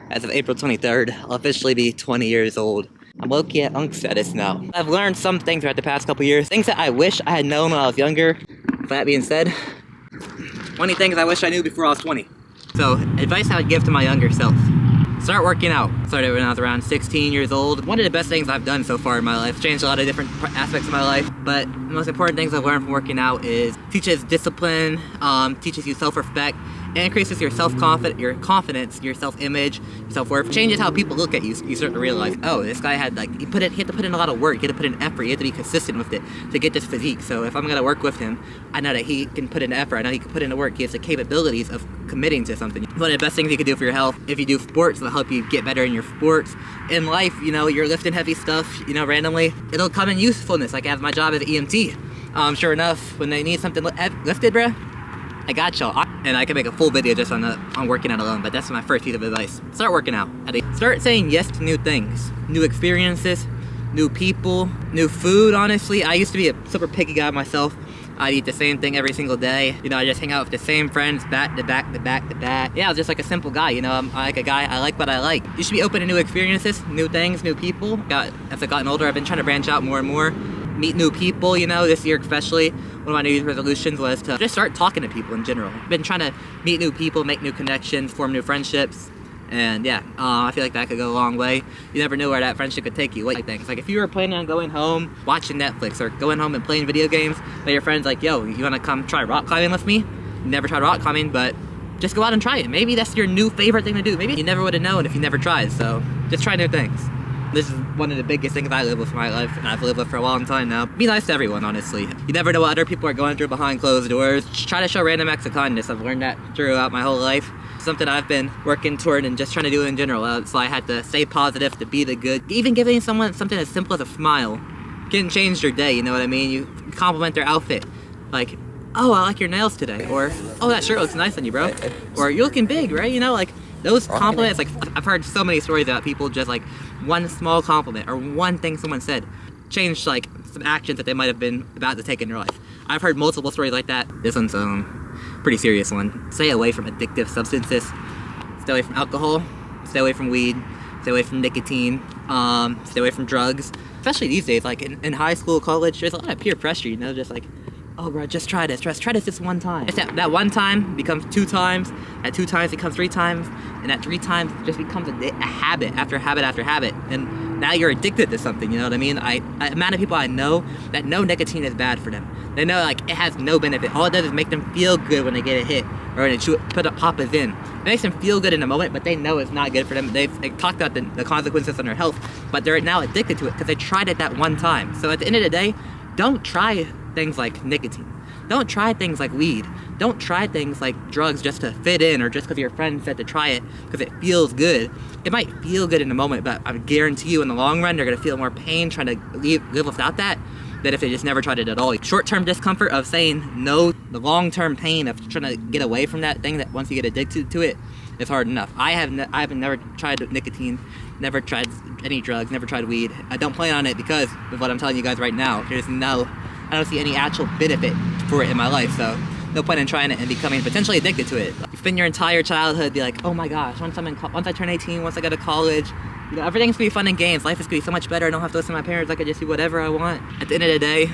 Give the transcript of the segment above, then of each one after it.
As of April 23rd, I'll officially be 20 years old. I'm low-key at unk status now. I've learned some things throughout the past couple years, things that I wish I had known when I was younger. With that being said, 20 things I wish I knew before I was 20. So, advice I would give to my younger self. Start working out. Started when I was around 16 years old. One of the best things I've done so far in my life. Changed a lot of different aspects of my life. But the most important things I've learned from working out is teaches discipline, teaches you self-respect, and increases your confidence, your self-image, your self-worth. Changes how people look at you. You start to realize, oh, this guy had he had to put in a lot of work. He had to put in effort. He had to be consistent with it to get this physique. So if I'm gonna work with him, I know that he can put in effort. I know he can put in the work. He has the capabilities of committing to something. One of the best things you can do for your health, if you do sports, it'll help you get better in your sports. In life, you're lifting heavy stuff, randomly. It'll come in usefulness. Like as my job as EMT. Sure enough, when they need something lifted, bruh, I got y'all. And I can make a full video just on working out alone, but that's my first piece of advice. Start working out. Start saying yes to new things, new experiences, new people, new food, honestly. I used to be a super picky guy myself. I'd eat the same thing every single day. I just hang out with the same friends, back to back to back to back. Yeah, I was just like a simple guy, I'm like a guy, I like what I like. You should be open to new experiences, new things, new people. As I've gotten older, I've been trying to branch out more and more. Meet new people, this year especially. One of my New Year's resolutions was to just start talking to people in general. I've been trying to meet new people, make new connections, form new friendships. And yeah, I feel like that could go a long way. You never know where that friendship could take you. Like if you were planning on going home, watching Netflix, or going home and playing video games, but your friend's like, yo, you wanna come try rock climbing with me? You never tried rock climbing, but just go out and try it. Maybe that's your new favorite thing to do. Maybe you never would have known if you never tried, so just try new things. This is one of the biggest things I live with in my life, and I've lived with for a long time now. Be nice to everyone, honestly. You never know what other people are going through behind closed doors. Just try to show random acts of kindness. I've learned that throughout my whole life. Something I've been working toward and just trying to do in general. So I had to stay positive, to be the good. Even giving someone something as simple as a smile can change your day, you know what I mean? You compliment their outfit. Like, oh, I like your nails today. Or, oh, that shirt looks nice on you, bro. Or, you're looking big, right? Those compliments, I've heard so many stories about people just one small compliment or one thing someone said changed some actions that they might have been about to take in their life. I've heard multiple stories like that. This one's pretty serious one. Stay away from addictive substances. Stay away from alcohol. Stay away from weed. Stay away from nicotine. Stay away from drugs. Especially these days, in high school, college, there's a lot of peer pressure, oh bro, just try this this one time. That one time becomes 2 times, that 2 times becomes 3 times, and that 3 times just becomes a habit after habit after habit. And now you're addicted to something, you know what I mean? The amount of people I know that know nicotine is bad for them. They know it has no benefit. All it does is make them feel good when they get a hit or when they put a Papa's in. It makes them feel good in the moment, but they know it's not good for them. They've talked about the consequences on their health, but they're now addicted to it because they tried it that one time. So at the end of the day, don't try things like nicotine. Don't try things like weed. Don't try things like drugs just to fit in or just because your friend said to try it because it feels good. It might feel good in the moment, but I guarantee you in the long run, they're going to feel more pain trying to live without that than if they just never tried it at all. Short-term discomfort of saying no, the long-term pain of trying to get away from that thing that once you get addicted to it, it's hard enough. I have never tried nicotine, never tried any drugs, never tried weed. I don't plan on it because of what I'm telling you guys right now. I don't see any actual benefit for it in my life, so no point in trying it and becoming potentially addicted to it. You spend your entire childhood be like, oh my gosh, once I turn 18, once I go to college, everything's gonna be fun and games. Life is gonna be so much better. I don't have to listen to my parents. I can just do whatever I want. At the end of the day,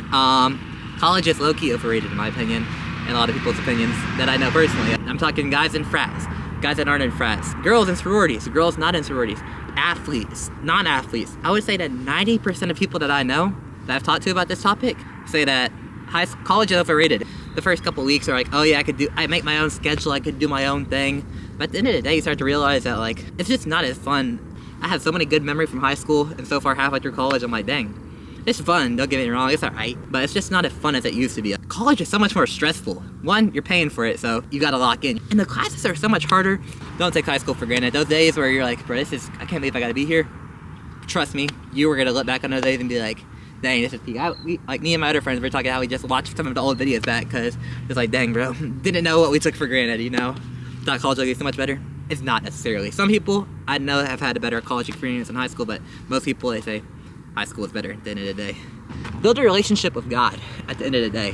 college is low-key overrated in my opinion, and a lot of people's opinions that I know personally. I'm talking guys in frats, guys that aren't in frats, girls in sororities, girls not in sororities, athletes, non-athletes. I would say that 90% of people that I know that I've talked to about this topic say that college is overrated. The first couple weeks are like, oh yeah, I make my own schedule, I could do my own thing. But at the end of the day, you start to realize that it's just not as fun. I have so many good memories from high school, and so far halfway through college, I'm like, dang, it's fun, don't get me wrong, it's alright, but it's just not as fun as it used to be. College is so much more stressful. One, you're paying for it, so you gotta lock in. And the classes are so much harder. Don't take high school for granted. Those days where you're like, bro, I can't believe I gotta be here. Trust me, you were gonna look back on those days and be like, dang, this is peak. Me and my other friends were talking how we just watched some of the old videos back because it's like, dang, bro, didn't know what we took for granted, Thought college would be so much better. It's not necessarily. Some people I know have had a better college experience in high school, but most people, they say high school is better at the end of the day. Build a relationship with God at the end of the day.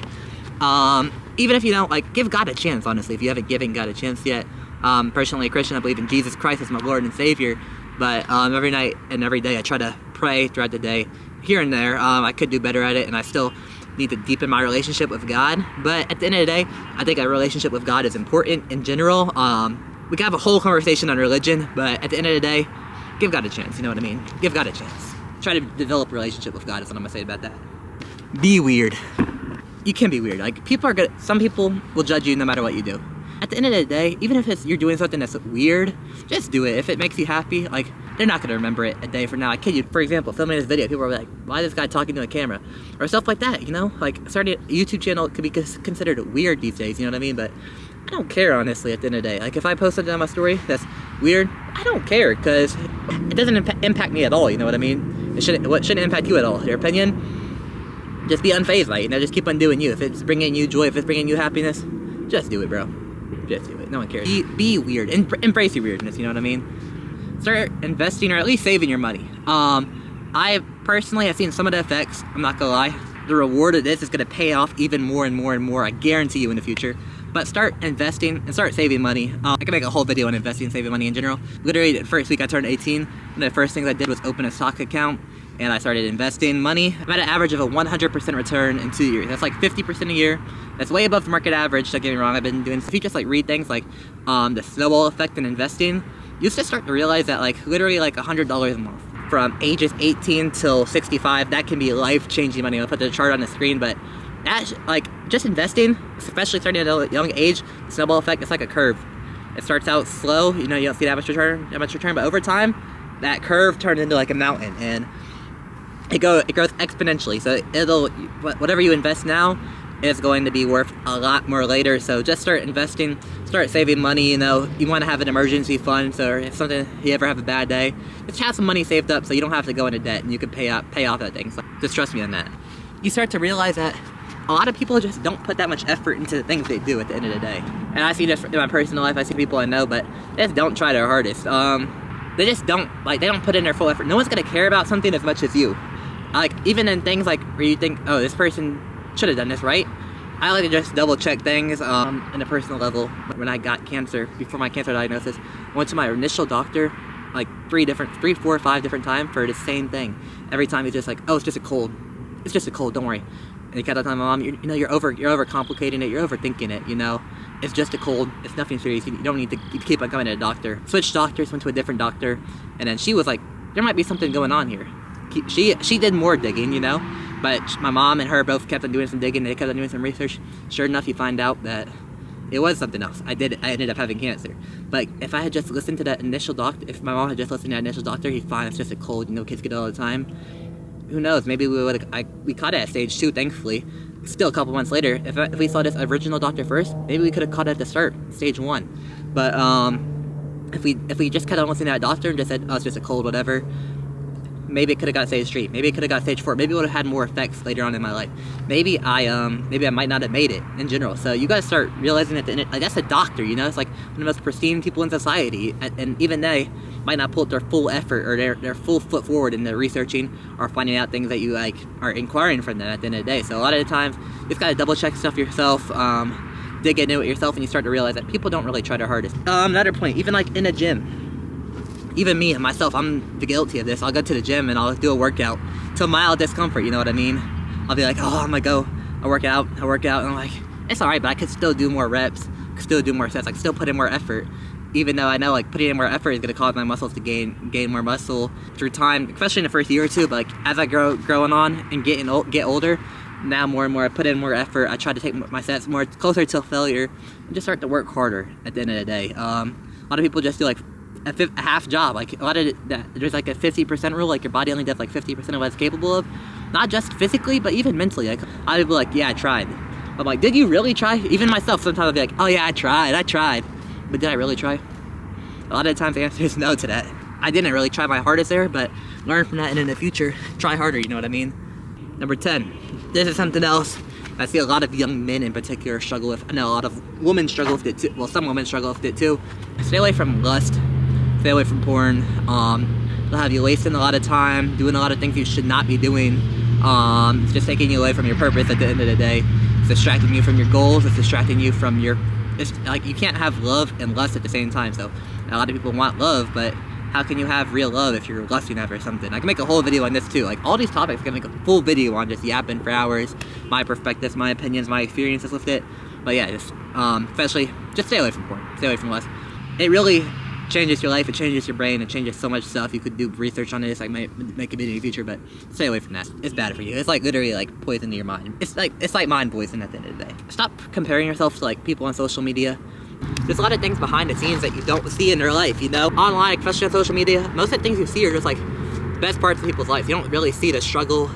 Even if you don't, give God a chance, honestly. If you haven't given God a chance yet, Personally a Christian, I believe in Jesus Christ as my Lord and Savior, but every night and every day I try to pray throughout the day. Here and there, I could do better at it, and I still need to deepen my relationship with God. But at the end of the day, I think a relationship with God is important in general. We can have a whole conversation on religion, but at the end of the day, give God a chance, you know what I mean? Give God a chance. Try to develop a relationship with God is what I'm gonna say about that. Be weird. You can be weird. Like, some people will judge you no matter what you do. At the end of the day, even if you're doing something that's weird, just do it. If it makes you happy, like, they're not gonna remember it a day from now. I kid you. For example, filming this video, people are like, why is this guy talking to a camera? Or stuff like that, you know? Like, starting a YouTube channel could be considered weird these days, you know what I mean? But I don't care, honestly, at the end of the day. Like, if I post something on my story that's weird, I don't care, because it doesn't impact me at all, you know what I mean? What shouldn't impact you at all? Your opinion? Just be unfazed by it, you know? Just keep on doing you. If it's bringing you joy, if it's bringing you happiness, just do it, bro. Just do it. No one cares. Be weird. Embrace your weirdness, you know what I mean? Start investing, or at least saving your money. I personally have seen some of the effects, I'm not gonna lie. The reward of this is gonna pay off even more and more and more, I guarantee you, in the future. But start investing and start saving money. I can make a whole video on investing and saving money in general. Literally, the first week I turned 18, one of the first things I did was open a stock account, and I started investing money. I'm at an average of a 100% return in 2 years. That's like 50% a year. That's way above the market average, don't get me wrong. I've been doing, if you just like read things like the snowball effect in investing, you just start to realize that like literally like $100 a month from ages 18 till 65, that can be life-changing money. I'll put the chart on the screen, but that, like, just investing, especially starting at a young age, the snowball effect, it's like a curve. It starts out slow, you know, you don't see that much return, but over time, that curve turns into like a mountain, and it grows exponentially. So whatever you invest now is going to be worth a lot more later. So just start investing, start saving money. You know, you want to have an emergency fund, so if you ever have a bad day, just have some money saved up so you don't have to go into debt, and you can pay off that thing. So just trust me on that. You start to realize that a lot of people just don't put that much effort into the things they do at the end of the day. And I see this in my personal life. I see people I know, but they just don't try their hardest. They just don't, like, they don't put in their full effort. No one's gonna care about something as much as you. Like, even in things like where you think, oh, this person should have done this, right? I like to just double check things in a personal level. When I got cancer, before my cancer diagnosis, I went to my initial doctor like 3, 4, 5 different times for the same thing. Every time he's just like, oh, it's just a cold. It's just a cold, don't worry. And he kept on telling my mom, you're overcomplicating it, you're overthinking it, you know? It's just a cold, it's nothing serious, you don't need to keep on coming to a doctor. Switched doctors, went to a different doctor, and then she was like, there might be something going on here. She did more digging, you know? But my mom and her both kept on doing some digging, they kept on doing some research. Sure enough, you find out that it was something else. I ended up having cancer. But if I had just listened to that initial doctor, if my mom had just listened to that initial doctor, he'd find it's just a cold, you know, kids get it all the time. Who knows, maybe we caught it at stage 2, thankfully. Still a couple months later, if we saw this original doctor first, maybe we could have caught it at the start, stage 1. But if we just kept on listening to that doctor and just said, oh, it's just a cold, whatever, maybe it could have got stage 3, maybe it could have got stage 4, maybe it would have had more effects later on in my life. Maybe I might not have made it in general. So you gotta start realizing that like, that's a doctor, you know, it's like one of the most pristine people in society, and even they might not put their full effort or their full foot forward in their researching or finding out things that you like are inquiring from them at the end of the day. So a lot of the times you just gotta double check stuff yourself, dig into it yourself, and you start to realize that people don't really try their hardest. Another point, even like in a gym, even me and myself, I'm guilty of this. I'll go to the gym and I'll do a workout to mild discomfort, you know what I mean? I'll be like, oh, I'm gonna go, I work out, and I'm like, it's alright, but I could still do more reps, could still do more sets, I could still put in more effort. Even though I know like putting in more effort is gonna cause my muscles to gain more muscle through time, especially in the first year or two. But like as I growing on and get older, now more and more I put in more effort. I try to take my sets more closer to failure and just start to work harder at the end of the day. A lot of people just do like a half job. Like a lot of there's like a 50% rule. Like your body only does like 50% of what it's capable of, not just physically but even mentally. Like a lot of people are like, yeah, I tried. But I'm like, did you really try? Even myself, sometimes I'll be like, oh yeah, I tried. But did I really try? A lot of the times the answer is no to that. I didn't really try my hardest there, but learn from that, and in the future, try harder, you know what I mean? Number 10, this is something else I see a lot of young men in particular struggle with. I know a lot of women struggle with it too. Well, some women struggle with it too. Stay away from lust, stay away from porn. They'll have you wasting a lot of time, doing a lot of things you should not be doing. It's just taking you away from your purpose at the end of the day. It's distracting you from your goals, it's distracting you from your it's like you can't have love and lust at the same time. So a lot of people want love, but how can you have real love if you're lusting after something? I can make a whole video on this too. Like all these topics, I can make a full video on just yapping for hours, my perspectives, my opinions, my experiences with it. But yeah, just especially just stay away from porn, stay away from lust. It really changes your life, it changes your brain, it changes so much stuff. You could do research on this, like make a video in the future, but stay away from that. It's bad for you. It's like literally like poison to your mind. It's like mind poison at the end of the day. Stop comparing yourself to like people on social media. There's a lot of things behind the scenes that you don't see in their life, you know? Online, especially on social media, most of the things you see are just like best parts of people's lives. You don't really see the struggle.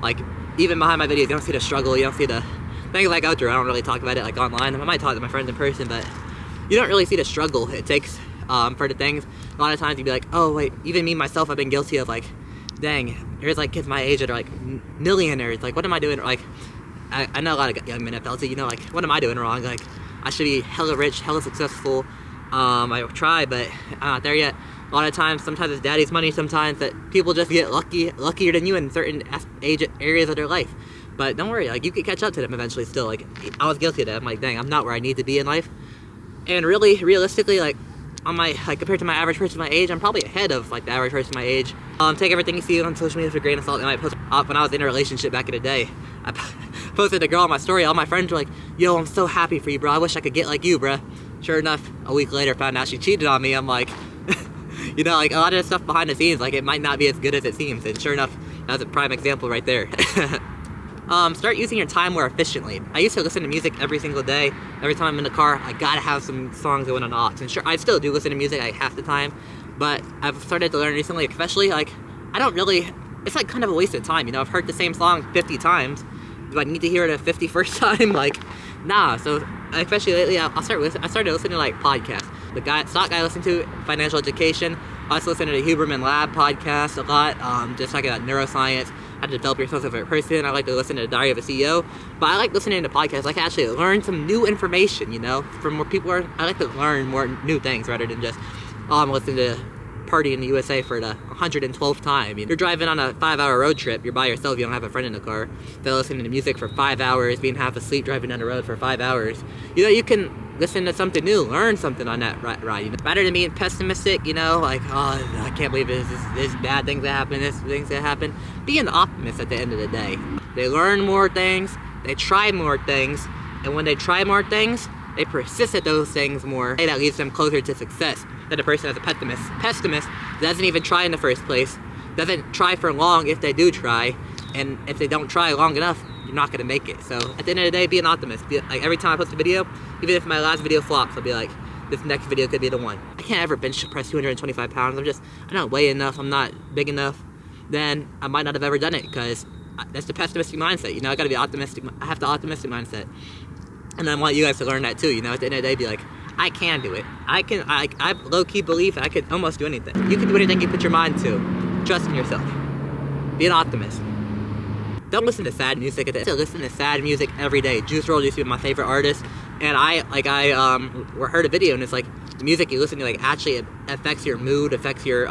Like even behind my videos, you don't see the struggle, you don't see the things I go through. I don't really talk about it like online. I might talk to my friends in person, but you don't really see the struggle it takes for the things. A lot of times you'd be like, oh wait, even me myself, I've been guilty of like, dang, there's like kids my age that are like millionaires. Like what am I doing? Like I know a lot of young men have felt it, you know, like what am I doing wrong? Like I should be hella rich, hella successful. I try, but I'm not there yet. A lot of times, sometimes it's daddy's money, sometimes that people just get luckier than you in certain age areas of their life. But don't worry, like you can catch up to them eventually still. Like I was guilty of that. I'm like, dang, I'm not where I need to be in life. And really, realistically, like on my, like compared to my average person my age, I'm probably ahead of like the average person my age. Take everything you see on social media with a grain of salt. And I post up when I was in a relationship back in the day. I posted a girl on my story. All my friends were like, yo, I'm so happy for you, bro. I wish I could get like you, bro. Sure enough, a week later, found out she cheated on me. I'm like, you know, like a lot of the stuff behind the scenes, like it might not be as good as it seems. And sure enough, that's a prime example right there. Start using your time more efficiently. I used to listen to music every single day. Every time I'm in the car, I gotta have some songs going on aux. And sure, I still do listen to music like half the time, but I've started to learn recently, especially like, I don't really, it's like kind of a waste of time, you know? I've heard the same song 50 times. Do I need to hear it a 51st time? Like, nah. So especially lately, I started listening to like podcasts. The stock guy I listen to, Financial Education. I also listen to the Huberman Lab podcast a lot, just talking about neuroscience, how to develop yourself as a person. I like to listen to the Diary of a CEO, but I like listening to podcasts. I can actually learn some new information, you know, from where people are. I like to learn more new things rather than just, I'm listening to Party in the USA for the 112th time. You're driving on a 5-hour road trip, you're by yourself, you don't have a friend in the car. They're listening to music for 5 hours, being half asleep driving down the road for 5 hours. You know, you can listen to something new, learn something on that ride. You know? Rather than being pessimistic, you know, like, oh, I can't believe this bad things that happen, this things that happen. Be an optimist at the end of the day. They learn more things, they try more things, and when they try more things, they persist at those things more. That leads them closer to success than a person that's a pessimist. Pessimist doesn't even try in the first place, doesn't try for long if they do try, and if they don't try long enough, you're not gonna make it. So at the end of the day, be an optimist. Like every time I post a video, even if my last video flops, I'll be like, this next video could be the one. I can't ever bench press 225 pounds. I'm not weigh enough, I'm not big enough. Then I might not have ever done it, because that's the pessimistic mindset. You know, I gotta be optimistic. I have the optimistic mindset. And I want you guys to learn that too, you know, at the end of the day, be like, I can do it. I low-key believe I could almost do anything. You can do anything you put your mind to. Trust in yourself. Be an optimist. Don't listen to sad music. I listen to sad music every day. Juice WRLD used to be my favorite artist, and I heard a video, and it's like, the music you listen to like actually affects your mood, affects your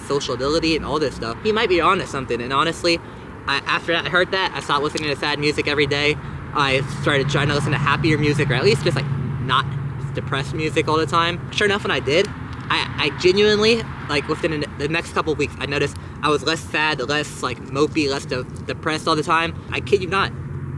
social ability, and all this stuff. You might be onto something, and honestly, after I heard that, I stopped listening to sad music every day. I started trying to listen to happier music, or at least just like not depressed music all the time. Sure enough, when I did, I genuinely, like within the next couple of weeks, I noticed I was less sad, less like mopey, less depressed all the time. I kid you not,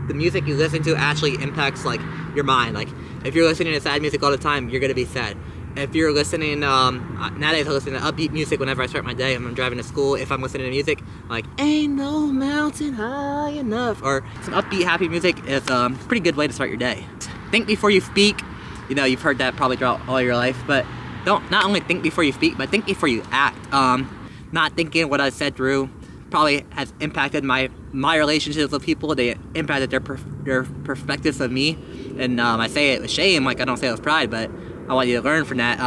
the music you listen to actually impacts like your mind. Like if you're listening to sad music all the time, you're gonna be sad. If you're listening, nowadays I listen to upbeat music whenever I start my day. I'm driving to school. If I'm listening to music, like, ain't no mountain high enough, or some upbeat, happy music is a pretty good way to start your day. Think before you speak. You know, you've heard that probably throughout all your life, but don't not only think before you speak, but think before you act. Not thinking what I said through probably has impacted my relationships with people. They impacted their perspectives of me, and I say it with shame, like I don't say it with pride, but I want you to learn from that.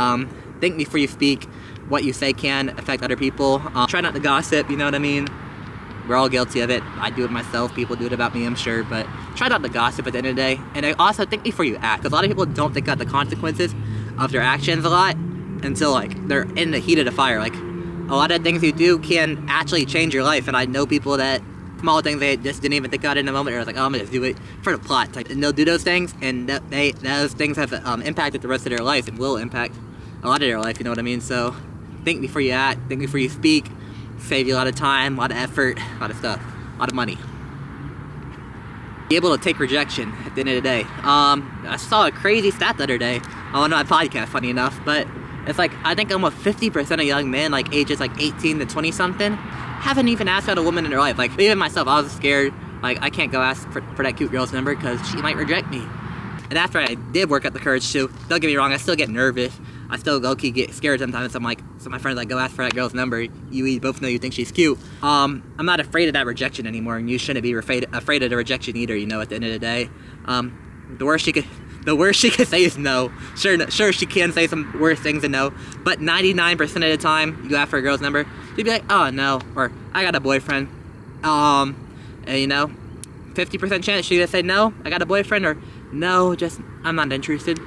Think before you speak. What you say can affect other people. Try not to gossip, you know what I mean? We're all guilty of it. I do it myself. People do it about me, I'm sure. But try not to gossip at the end of the day. And I also think before you act. Because a lot of people don't think about the consequences of their actions a lot until like they're in the heat of the fire. Like a lot of things you do can actually change your life. And I know people that small things they just didn't even think about it in the moment, or like, oh, I'm gonna just do it for the plot type. And they'll do those things, and those things have impacted the rest of their life and will impact a lot of their life, you know what I mean? So think before you act, think before you speak, save you a lot of time, a lot of effort, a lot of stuff, a lot of money. Be able to take rejection at the end of the day. I saw a crazy stat the other day on my podcast, funny enough, but it's like, I think almost 50% of young men, like ages like 18 to 20 something, haven't even asked out a woman in their life. Like, even myself, I was scared, like, I can't go ask for that cute girl's number because she might reject me. And after I did work up the courage too, don't get me wrong, I still get nervous. I still low-key get scared sometimes. I'm like, so my friends like, go ask for that girl's number. You both know you think she's cute. I'm not afraid of that rejection anymore, and you shouldn't be afraid of the rejection either, you know, at the end of the day. The worst she could say is no. Sure, she can say some worse things than no, but 99% of the time, you ask for a girl's number, she'd be like, oh, no, or I got a boyfriend. And, you know, 50% chance she'd say no, I got a boyfriend, or no, just, I'm not interested.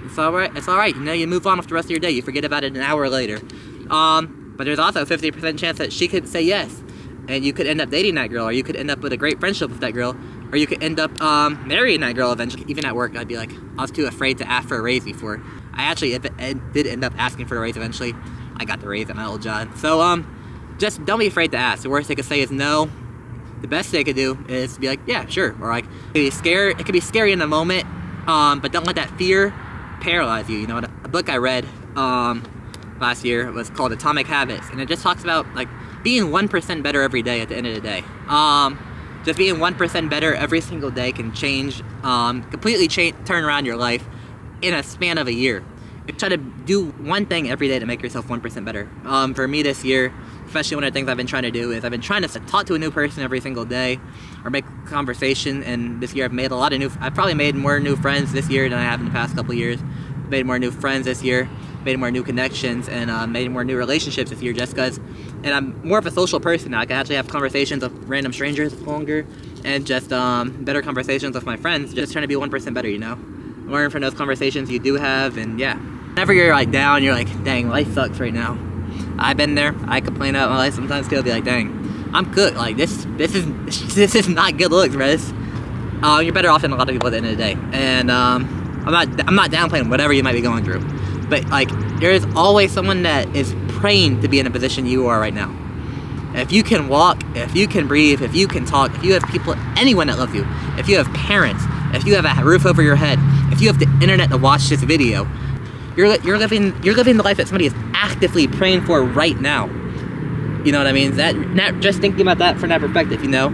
It's alright, you know, you move on with the rest of your day, you forget about it an hour later. But there's also a 50% chance that she could say yes, and you could end up dating that girl, or you could end up with a great friendship with that girl, or you could end up marrying that girl eventually. Even at work, I'd be like, I was too afraid to ask for a raise before. I actually did end up asking for a raise eventually. I got the raise at my old job. So, just don't be afraid to ask. The worst they could say is no. The best they could do is be like, yeah, sure. Or like, it could be scary in the moment, but don't let that fear paralyze you. You know, a book I read last year was called Atomic Habits, and it just talks about like being 1% better every day at the end of the day. Just being 1% better every single day can completely turn around your life in a span of a year. Try to do one thing every day to make yourself 1% better. For me this year, especially one of the things I've been trying to do is I've been trying to talk to a new person every single day, or make conversation. And this year I've probably made more new friends this year than I have in the past couple years. Made more new friends this year, made more new connections, and made more new relationships this year just because. And I'm more of a social person now. I can actually have conversations with random strangers longer, and just better conversations with my friends, just trying to be 1% better, you know? Learn from those conversations you do have, and yeah. Whenever you're like down, you're like, dang, life sucks right now. I've been there. I complain about my life sometimes too. I'll be like, dang, I'm good. Like this is not good looks, Rez. You're better off than a lot of people at the end of the day. And I'm not downplaying whatever you might be going through, but like there is always someone that is praying to be in a position you are right now. If you can walk, if you can breathe, if you can talk, if you have people, anyone that loves you, if you have parents, if you have a roof over your head, if you have the internet to watch this video, you're living the life that somebody is actively praying for right now. You know what I mean? Not just thinking about that from that perspective, you know?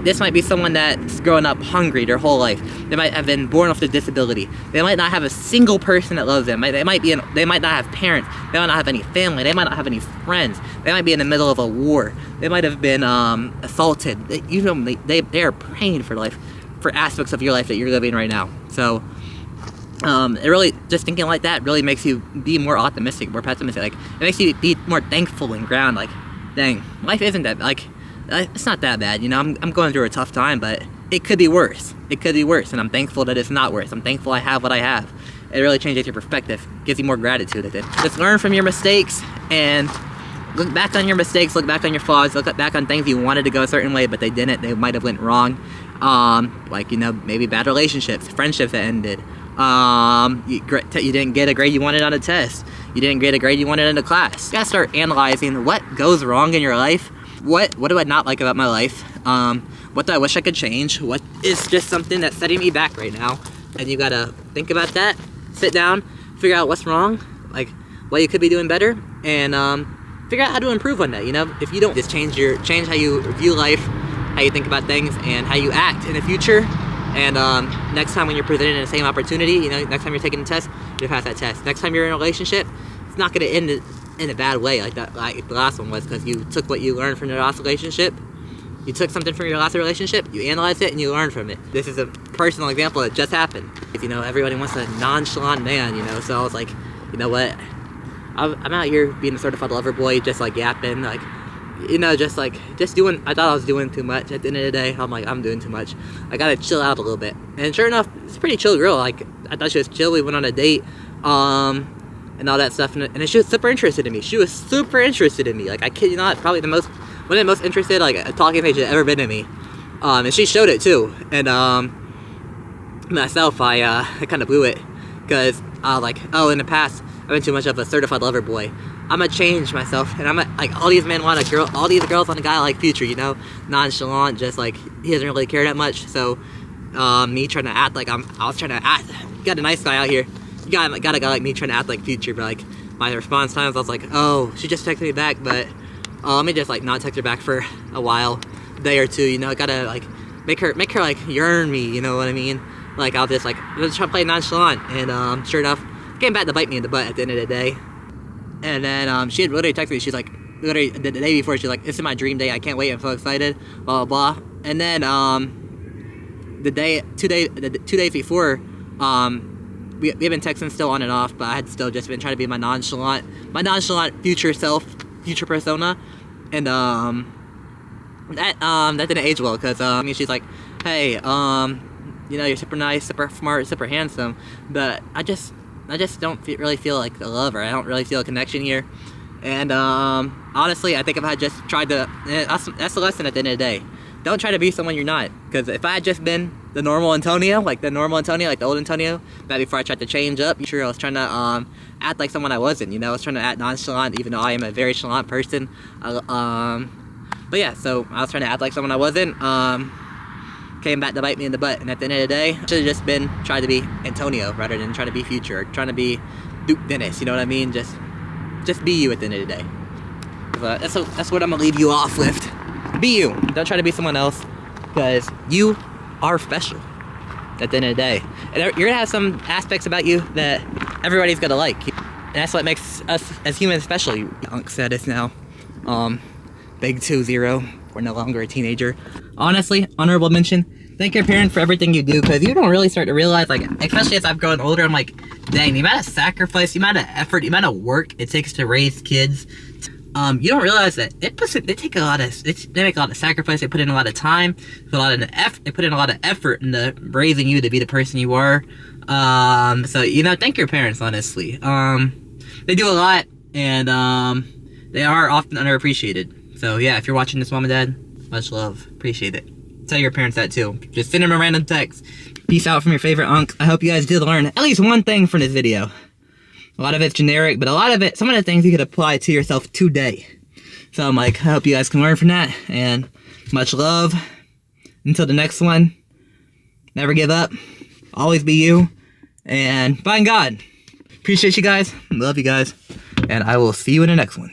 This might be someone that's growing up hungry their whole life. They might have been born with a disability. They might not have a single person that loves them. They might not have parents. They might not have any family. They might not have any friends. They might be in the middle of a war. They might have been assaulted. They are praying for life, for aspects of your life that you're living right now. So it really, just thinking like that really makes you be more optimistic, more pessimistic. Like, it makes you be more thankful and ground. Like, dang, life isn't that, like, it's not that bad, you know. I'm going through a tough time, but it could be worse. It could be worse, and I'm thankful that it's not worse. I'm thankful I have what I have. It really changes your perspective, gives you more gratitude with it. Just learn from your mistakes and look back on your mistakes, look back on your flaws, look back on things you wanted to go a certain way, but they didn't. They might have went wrong. Like, you know, maybe bad relationships, friendships that ended. You didn't get a grade you wanted on a test. You didn't get a grade you wanted in a class. You gotta start analyzing what goes wrong in your life. What do I not like about my life? What do I wish I could change? What is just something that's setting me back right now? And you gotta think about that, sit down, figure out what's wrong, like what you could be doing better, and figure out how to improve on that, you know? If you don't just change how you view life, how you think about things, and how you act in the future, and next time when you're presented in the same opportunity, you know, next time you're taking a test, you'll pass that test. Next time you're in a relationship, it's not gonna end in a bad way like that, like the last one was, because you took what you learned from your last relationship. You took something from your last relationship, you analyzed it, and you learned from it. This is a personal example that just happened. You know, everybody wants a nonchalant man, you know, so I was like, you know what? I'm out here being a certified lover boy, just like yapping, like, you know, just doing, I thought I was doing too much. At the end of the day, I'm like, I'm doing too much. I gotta chill out a little bit. And sure enough, it's a pretty chill girl. Like, I thought she was chill. We went on a date, and all that stuff, and she was super interested in me. Like, I kid you not, probably one of the most interested, like, talking stage she's ever been to me. And she showed it too. And myself, I kind of blew it, because like, oh, in the past I've been too much of a certified lover boy. I'm gonna change myself, and I'm gonna, like, all these men want a girl, all these girls want a guy like Future, you know, nonchalant, just like he doesn't really care that much. So me trying to act like I was trying to act, got a nice guy out here. You got a guy like me trying to act like Future, but like my response times, I was like, oh, she just texted me back, but let me just like not text her back for a while, a day or two, you know. I gotta like make her like yearn me, you know what I mean? Like I'll just like try to play nonchalant, and sure enough, came back to bite me in the butt at the end of the day. And then she had literally texted me. She's like, literally the day before, she's like, "This is my dream day. I can't wait. I'm so excited." Blah blah blah. And then two days before, we've been texting still on and off, but I had still just been trying to be my nonchalant future self, future persona, and that didn't age well, because she's like, "Hey, you know, you're super nice, super smart, super handsome, but I just don't really feel like a lover. I don't really feel a connection here." And honestly, I think if I had just tried to, that's the lesson at the end of the day. Don't try to be someone you're not. Because if I had just been the normal Antonio, like the old Antonio, that before I tried to change up, sure, I was trying to act like someone I wasn't. You know, I was trying to act nonchalant, even though I am a very chalant person. But yeah, so I was trying to act like someone I wasn't. Came back to bite me in the butt, and at the end of the day, I should have just been trying to be Antonio rather than trying to be Future, or trying to be Duke Dennis, you know what I mean? Just be you at the end of the day. But that's what I'm gonna leave you off with. Be you. Don't try to be someone else, because you are special at the end of the day. And you're gonna have some aspects about you that everybody's gonna like. And that's what makes us as humans special. Unk status now. Big 2-0. We're no longer a teenager. Honestly, honorable mention, thank your parents for everything you do, because you don't really start to realize, like, especially as I've grown older, I'm like, dang, the amount of sacrifice, the amount of effort, the amount of work it takes to raise kids. You don't realize that they make a lot of sacrifice, they put in a lot of time, they put in a lot of effort into raising you to be the person you are. So, you know, thank your parents, honestly. They do a lot, and they are often underappreciated. So yeah, if you're watching this, mom and dad, much love, appreciate it. Tell your parents that too. Just send them a random text. Peace out from your favorite Unk. I hope you guys did learn at least one thing from this video. A lot of it's generic, but a lot of it, some of the things you could apply to yourself today. So I'm like, I hope you guys can learn from that, and much love. Until the next one, never give up, always be you, and find God. Appreciate you guys, love you guys, and I will see you in the next one.